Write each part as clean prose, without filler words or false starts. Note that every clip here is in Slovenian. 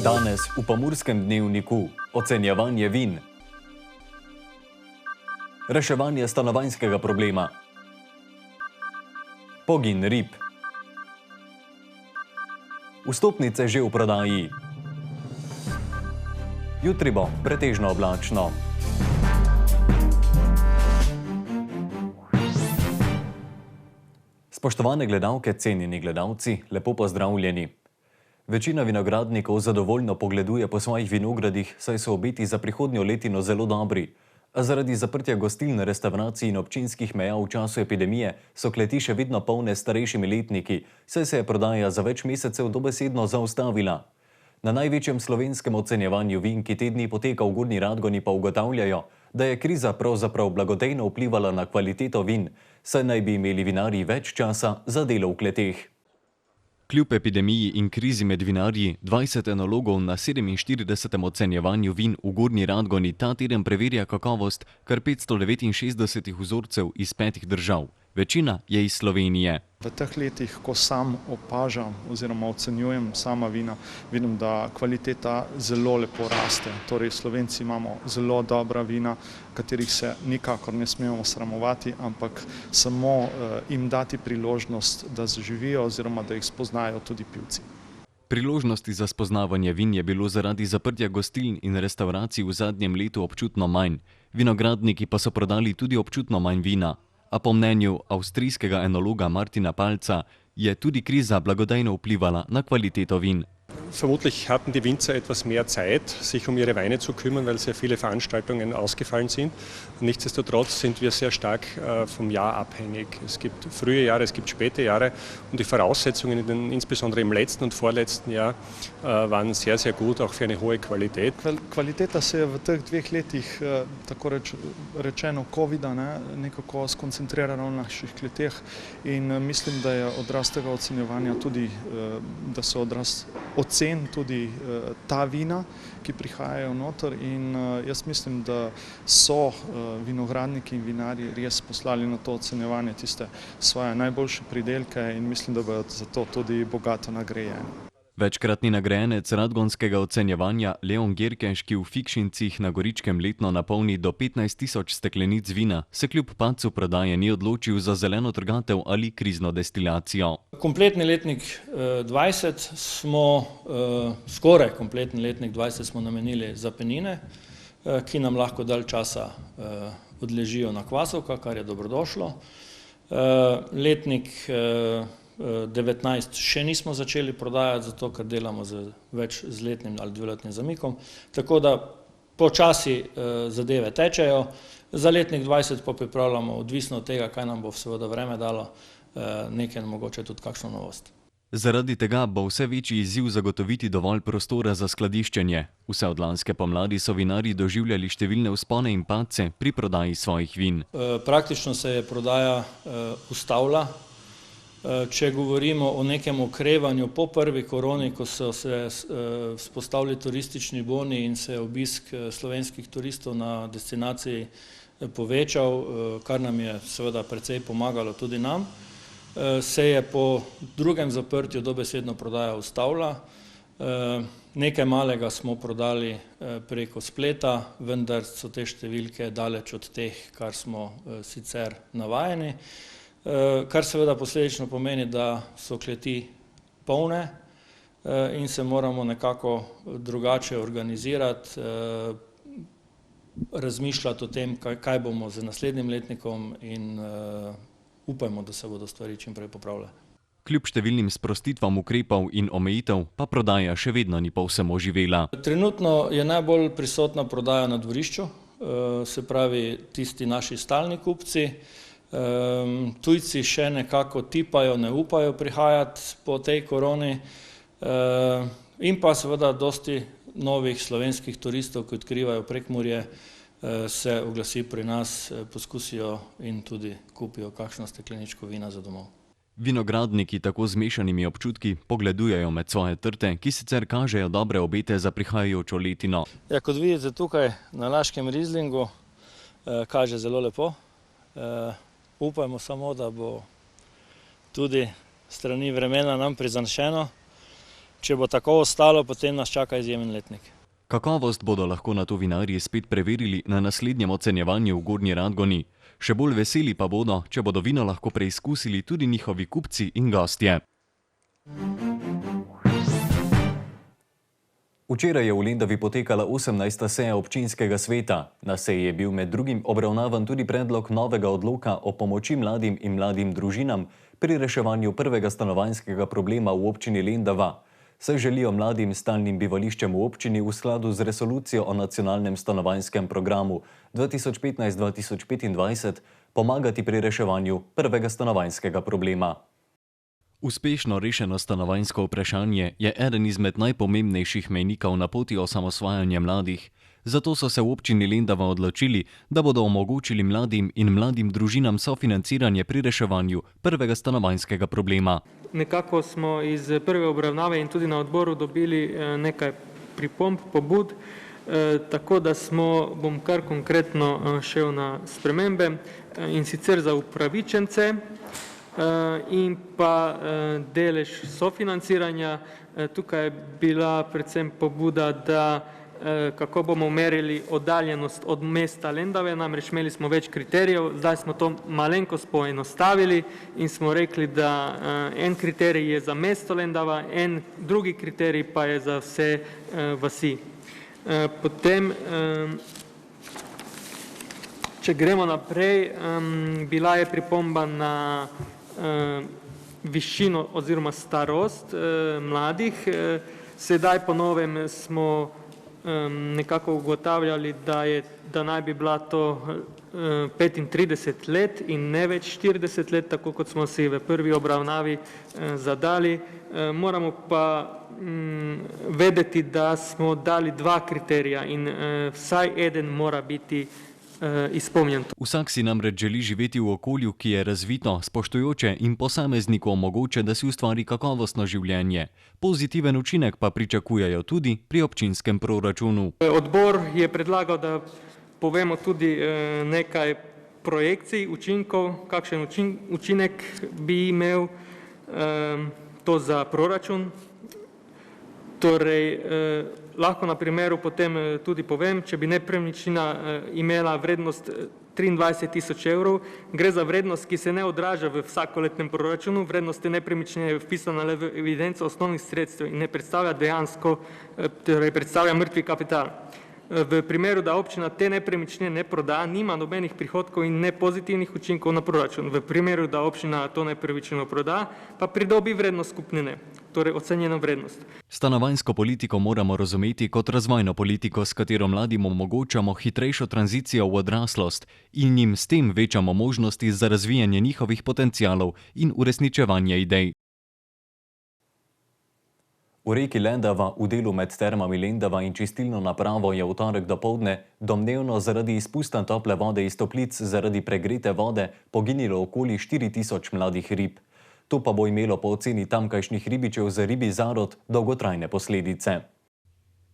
Danes v Pomurskem dnevniku ocenjevanje vin. Reševanje stanovanjskega problema. Pogin rib. Vstopnice že v prodaji. Jutri bo pretežno oblačno. Spoštovane gledalke, cenjeni gledalci, lepo pozdravljeni. Večina vinogradnikov zadovoljno pogleduje po svojih vinogradih, saj so obeti za prihodnjo letino zelo dobri. A zaradi zaprtja gostiln, restavracij in občinskih meja v času epidemije so kleti še vedno polne starejšimi letniki, saj se je prodaja za več mesecev dobesedno zaustavila. Na največjem slovenskem ocenjevanju vin, ki te dni poteka v Gornji Radgoni, pa ugotavljajo, da je kriza pravzaprav blagodejno vplivala na kvaliteto vin, saj naj bi imeli vinarji več časa za delo v kleteh. Kljub epidemiji in krizi med vinarji, 20 enologov na 47. ocenjevanju vin v Gornji Radgoni ta teden preverja kakovost kar 569 vzorcev iz 5 držav. Večina je iz Slovenije. V teh letih, ko sam opažam oziroma ocenjujem sama vina, vidim, da kvaliteta zelo lepo raste. Torej, Slovenci imamo zelo dobra vina, katerih se nikakor ne smemo sramovati, ampak samo jim dati priložnost, da zaživijo oziroma da jih spoznajo tudi pivci. Priložnosti za spoznavanje vin je bilo zaradi zaprtja gostiln in restavracij v zadnjem letu občutno manj. Vinogradniki pa so prodali tudi občutno manj vina. A po mnenju avstrijskega enologa Martina Palca je tudi kriza blagodejno vplivala na kvaliteto vin. Vermutlich hatten die Winzer etwas mehr Zeit, sich um ihre Weine zu kümmern, weil sehr viele Veranstaltungen ausgefallen sind. Nichtsdestotrotz sind wir sehr stark vom Jahr abhängig. Es gibt frühe Jahre, es gibt späte Jahre und die Voraussetzungen insbesondere im letzten und vorletzten Jahr waren sehr, sehr gut, auch für eine hohe Qualität. Kvaliteta se je v teh dveh letih, tako rečeno covida, nekako skoncentrirala v naših kleteh in mislim, da je odraz tega ocenjevanja tudi, da so odraz ocen tudi ta vina, ki prihajajo noter in jaz mislim, da so vinogradniki in vinarji res poslali na to ocenjevanje tiste svoje najboljše pridelke in mislim, da bodo zato tudi bogato nagrajeni. Večkratni nagrajenec radgonskega ocenjevanja Leon Gerkeš, ki v Fikšincih na Goričkem letno napolni do 15.000 steklenic vina, se kljub padcu prodaje ni odločil za zeleno trgatev ali krizno destilacijo. Kompletni letnik 20 smo, skoraj kompletni letnik 20 smo namenili za penine, ki nam lahko dalj časa odležijo na kvasovkah, kar je dobrodošlo. Letnik 19 še nismo začeli prodajati, zato ker delamo z letnim ali dveletnim zamikom, tako da počasi zadeve tečejo. Za letnik 20 pa pripravljamo, odvisno od tega, kaj nam bo seveda vreme dalo, nekaj mogoče tudi kakšno novost. Zaradi tega bo vse večji izziv zagotoviti dovolj prostora za skladiščenje. Vse od lanske pomladi so vinarji doživljali številne vzpone in padce pri prodaji svojih vin. Praktično se je prodaja ustavila. Če govorimo o nekem okrevanju po prvi koroni, ko so se vzpostavili turistični boni in se je obisk slovenskih turistov na destinaciji povečal, kar nam je seveda precej pomagalo tudi nam, se je po drugem zaprtju dobesedno prodaja ustavila. Nekaj malega smo prodali preko spleta, vendar so te številke daleč od teh, kar smo sicer navajeni. Kar seveda posledično pomeni, da so kleti polne in se moramo nekako drugače organizirati, razmišljati o tem, kaj bomo z naslednjim letnikom in upajmo, da se bodo stvari čim prej popravile. Kljub številnim sprostitvam ukrepov in omejitev pa prodaja še vedno ni povsem oživela. Trenutno je najbolj prisotna prodaja na dvorišču, se pravi tisti naši stalni kupci. Tujci še nekako tipajo, ne upajo prihajati po tej koroni in pa seveda dosti novih slovenskih turistov, ki odkrivajo Prekmurje, se oglasi pri nas, poskusijo in tudi kupijo kakšno stekleničko vina za domov. Vinogradniki tako z mešanimi občutki pogledujejo med svoje trte, ki sicer kažejo dobre obete za prihajajočo letino. Ja, kot vidite tukaj na Laškem Rizlingu, kaže zelo lepo. Upajmo samo, da bo tudi strani vremena nam prizanšeno. Če bo tako ostalo, potem nas čaka izjemen letnik. Kakovost bodo lahko nato vinarji spet preverili na naslednjem ocenjevanju v Gornji Radgoni. Še bolj veseli pa bodo, če bodo vino lahko preizkusili tudi njihovi kupci in gostje. Včeraj je v Lendavi potekala 18. seja občinskega sveta. Na seji je bil med drugim obravnavan tudi predlog novega odloka o pomoči mladim in mladim družinam pri reševanju prvega stanovanjskega problema v občini Lendava. Saj želijo mladim stalnim bivališčem v občini v skladu z resolucijo o nacionalnem stanovanjskem programu 2015-2025 pomagati pri reševanju prvega stanovanjskega problema. Uspešno rešeno stanovanjsko vprašanje je eden izmed najpomembnejših mejnikov na poti osamosvajanja mladih. Zato so se v občini Lendava odločili, da bodo omogočili mladim in mladim družinam sofinanciranje pri reševanju prvega stanovanjskega problema. Nekako smo iz prve obravnave in tudi na odboru dobili nekaj pripomb, pobud, tako da bom kar konkretno šel na spremembe, in sicer za upravičence in pa delež sofinanciranja. Tukaj je bila predvsem pobuda, da kako bomo merili oddaljenost od mesta Lendave, namreč imeli smo več kriterijev, zdaj smo to malenkost poenostavili in smo rekli, da en kriterij je za mesto Lendava, en drugi kriterij pa je za vse vasi. Potem, če gremo naprej, bila je pripomba na višino oziroma starost mladih. Sedaj po novem smo nekako ugotavljali, da naj bi bila to 35 let in ne več 40 let, tako kot smo si v prvi obravnavi zadali. Moramo pa vedeti, da smo dali dva kriterija in vsaj eden mora biti izpolnjen. Vsak si namreč želi živeti v okolju, ki je razvito, spoštujoče in posamezniku omogoča, da si ustvari kakovostno življenje. Pozitiven učinek pa pričakujejo tudi pri občinskem proračunu. Odbor je predlagal, da povemo tudi nekaj projekcij, učinkov, kakšen učinek bi imel to za proračun. Torej, lahko na primeru potem tudi povem, če bi nepremičnina imela vrednost 23.000 evrov, gre za vrednost, ki se ne odraža v vsakoletnem proračunu, vrednost te nepremičnine je vpisana le v evidenco osnovnih sredstev in ne predstavlja dejansko, torej predstavlja mrtvi kapital. V primeru, da občina te nepremičnine ne proda, nima nobenih prihodkov in ne pozitivnih učinkov na proračun. V primeru, da občina to nepremičnino proda, pa pridobi vrednost kupnine, torej ocenjeno vrednost. Stanovanjsko politiko moramo razumeti kot razvojno politiko, s katero mladim omogočamo hitrejšo tranzicijo v odraslost in jim s tem večamo možnosti za razvijanje njihovih potencialov in uresničevanje idej. V reki Lendava v delu med termami Lendava in čistilno napravo je v torek dopoldne domnevno zaradi izpusta tople vode iz toplic zaradi pregrete vode poginilo okoli 4000 mladih rib. To pa bo imelo po oceni tamkajšnjih ribičev za ribji zarod dolgotrajne posledice.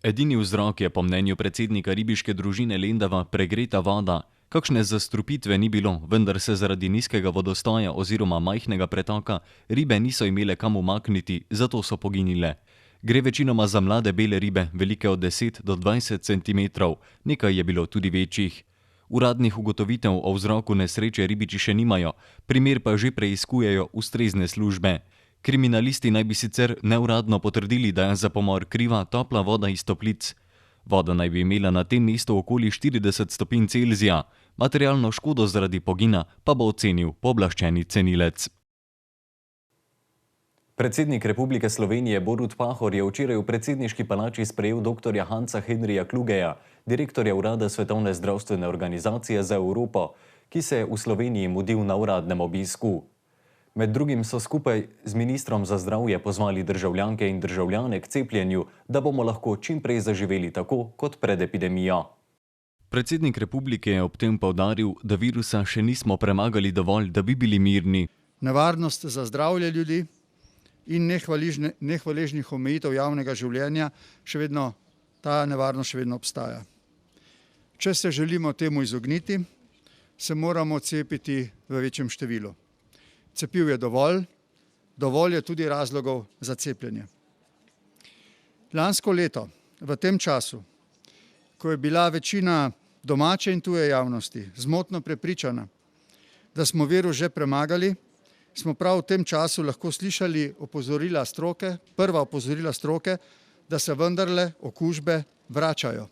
Edini vzrok je po mnenju predsednika ribiške družine Lendava pregreta voda. Kakšne zastrupitve ni bilo, vendar se zaradi nizkega vodostaja oziroma majhnega pretoka ribe niso imele kam umakniti, zato so poginile. Gre večinoma za mlade bele ribe, velike od 10 do 20 cm, nekaj je bilo tudi večjih. Uradnih ugotovitev o vzroku nesreče ribiči še nimajo, primer pa že preiskujejo ustrezne službe. Kriminalisti naj bi sicer neuradno potrdili, da je za pomor kriva topla voda iz toplic. Voda naj bi imela na tem mestu okoli 40 stopinj Celzija, materialno škodo zaradi pogina pa bo ocenil pooblaščeni cenilec. Predsednik Republike Slovenije Borut Pahor je včeraj v predsedniški palači sprejel dr. Hansa Henrija Klugeja, direktorja Urada Svetovne zdravstvene organizacije za Evropo, ki se je v Sloveniji mudil na uradnem obisku. Med drugim so skupaj z ministrom za zdravje pozvali državljanke in državljane k cepljenju, da bomo lahko čim prej zaživeli tako kot pred epidemijo. Predsednik republike je ob tem poudaril, da virusa še nismo premagali dovolj, da bi bili mirni. Nevarnost za zdravje ljudi in nehvaležnih omejitev javnega življenja, ta nevarnost še vedno obstaja. Če se želimo temu izogniti, se moramo cepiti v večjem številu. Cepiv je dovolj je tudi razlogov za cepljenje. Lansko leto, v tem času, ko je bila večina domače in tuje javnosti zmotno prepričana, da smo virus že premagali, smo prav v tem času lahko slišali opozorila stroke, prva opozorila stroke, da se vendarle okužbe vračajo.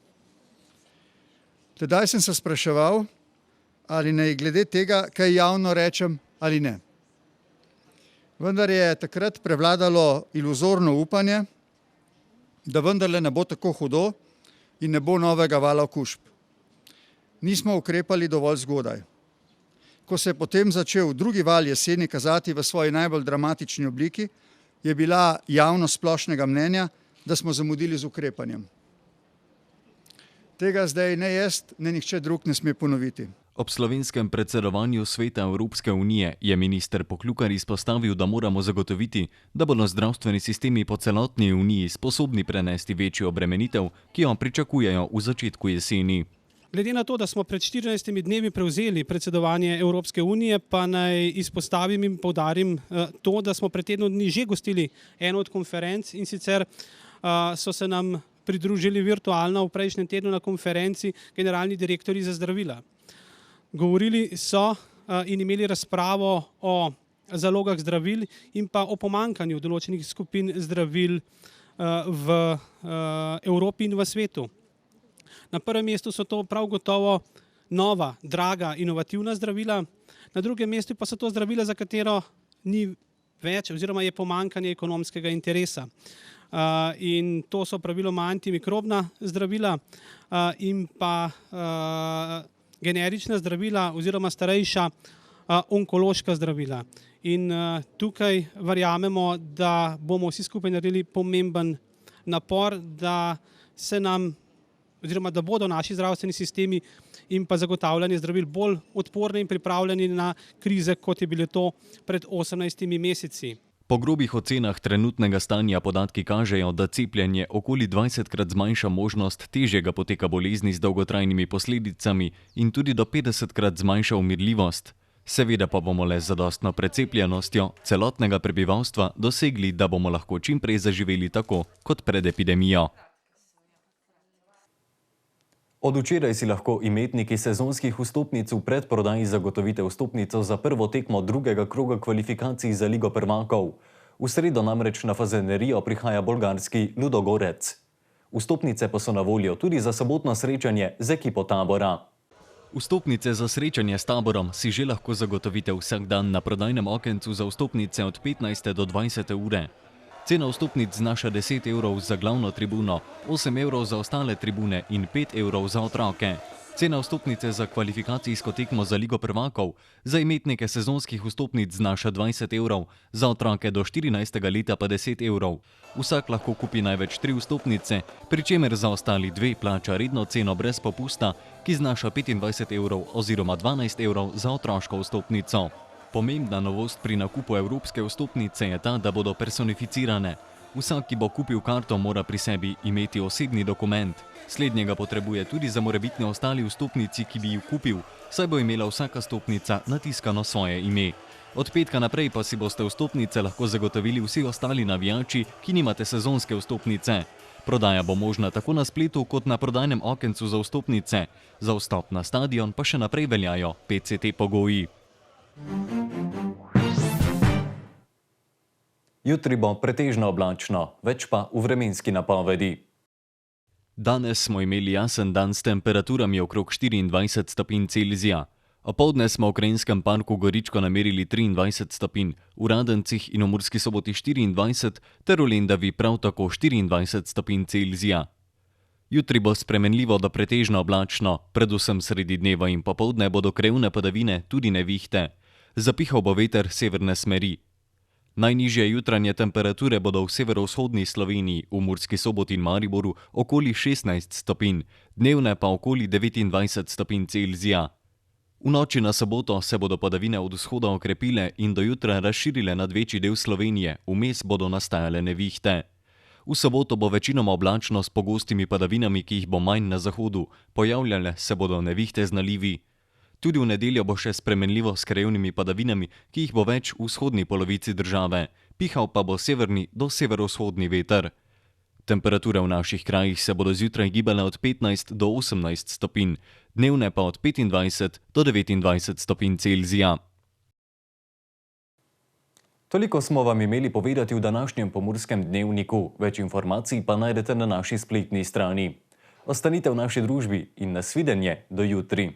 Tedaj sem se spraševal, ali naj glede tega kaj javno rečem ali ne. Vendar je takrat prevladalo iluzorno upanje, da vendarle ne bo tako hudo in ne bo novega vala okužb. Nismo ukrepali dovolj zgodaj. Ko se je potem začel drugi val jeseni kazati v svoji najbolj dramatični obliki, je bila javnost splošnega mnenja, da smo zamudili z ukrepanjem. Tega zdaj ne jaz, ne nihče drug ne sme ponoviti. Ob slovenskem predsedovanju Sveta Evropske unije je minister Poklukar izpostavil, da moramo zagotoviti, da bodo zdravstveni sistemi po celotni uniji sposobni prenesti večjo obremenitev, ki jo pričakujejo v začetku jeseni. Glede na to, da smo pred 14 dnevi prevzeli predsedovanje Evropske unije, pa naj izpostavim in poudarim to, da smo pred tednom dni že gostili eno od konferenc in sicer so se nam pridružili virtualno v prejšnjem tednu na konferenci generalni direktorji za zdravila. Govorili so in imeli razpravo o zalogah zdravil in pa o pomanjkanju določenih skupin zdravil v Evropi in v svetu. Na prvem mestu so to prav gotovo nova, draga, inovativna zdravila, na drugem mestu pa so to zdravila, za katero ni več oziroma je pomanjkanje ekonomskega interesa. In to so praviloma antimikrobna zdravila in pa generična zdravila oziroma starejša onkološka zdravila. In tukaj verjamemo, da bomo vsi skupaj naredili pomemben napor, da se nam oziroma da bodo naši zdravstveni sistemi in pa zagotavljanje zdravil bolj odporni in pripravljeni na krize, kot je bilo to pred 18 meseci. Po grobih ocenah trenutnega stanja podatki kažejo, da cepljenje okoli 20krat zmanjša možnost težjega poteka bolezni z dolgotrajnimi posledicami in tudi do 50krat zmanjša umrljivost. Seveda pa bomo le z zadostno precepljenostjo celotnega prebivalstva dosegli, da bomo lahko čim prej zaživeli tako kot pred epidemijo. Od včeraj si lahko imetniki sezonskih vstopnic v predprodaji zagotovite vstopnico za prvo tekmo drugega kroga kvalifikacij za Ligo prvakov. V sredo namreč na Fazenerijo prihaja bolgarski Ludogorec. Vstopnice pa so na voljo tudi za sobotno srečanje z ekipo Tabora. Vstopnice za srečanje s Taborom si že lahko zagotovite vsak dan na prodajnem okencu za vstopnice od 15. do 20. ure. Cena vstopnic znaša 10 evrov za glavno tribuno, 8 evrov za ostale tribune in 5 evrov za otroke. Cena vstopnice za kvalifikacijsko tekmo za Ligo prvakov za imetnike sezonskih vstopnic znaša 20 evrov, za otroke do 14. leta pa 10 evrov. Vsak lahko kupi največ 3 vstopnice, pri čemer za ostali 2 plača redno ceno brez popusta, ki znaša 25 evrov oziroma 12 evrov za otroško vstopnico. Pomembna novost pri nakupu evropske vstopnice je ta, da bodo personificirane. Vsak, ki bo kupil karto, mora pri sebi imeti osebni dokument. Slednjega potrebuje tudi za morebitne ostali vstopnici, ki bi jih kupil, saj bo imela vsaka vstopnica natiskano svoje ime. Od petka naprej pa si boste vstopnice lahko zagotovili vsi ostali navijači, ki nimate sezonske vstopnice. Prodaja bo možna tako na spletu kot na prodajnem okencu za vstopnice. Za vstop na stadion pa še naprej veljajo PCT pogoji. Jutri bo pretežno oblačno, več pa v vremenski napovedi. Danes smo imeli jasen dan s temperaturami okrog 24 stopinj Celzija. Opoldne smo v Krajinskem parku Goričko namerili 23 stopinj, v Radencih in v Murski Soboti 24 ter v Lendavi prav tako 24 stopinj Celzija. Jutri bo spremenljivo do pretežno oblačno, predvsem sredi dneva in popoldne bodo krajevne padavine, tudi nevihte. Zapihal bo veter severne smeri. Najnižje jutranje temperature bodo v severovzhodni Sloveniji, v Murski Soboti in Mariboru okoli 16 stopinj, dnevne pa okoli 29 stopinj Celzija. V noči na soboto se bodo padavine od vzhoda okrepile in do jutra razširile nad večji del Slovenije, vmes bodo nastajale nevihte. V soboto bo večinoma oblačno s pogostimi padavinami, ki jih bo manj na zahodu, pojavljale se bodo nevihte z nalivi. Tudi v nedeljo bo še spremenljivo s krajevnimi padavinami, ki jih bo več v vzhodni polovici države. Pihal pa bo severni do severovzhodni veter. Temperature v naših krajih se bodo zjutraj gibale od 15 do 18 stopinj, dnevne pa od 25 do 29 stopinj Celzija. Toliko smo vam imeli povedati v današnjem Pomurskem dnevniku. Več informacij pa najdete na naši spletni strani. Ostanite v naši družbi in nasvidenje do jutri.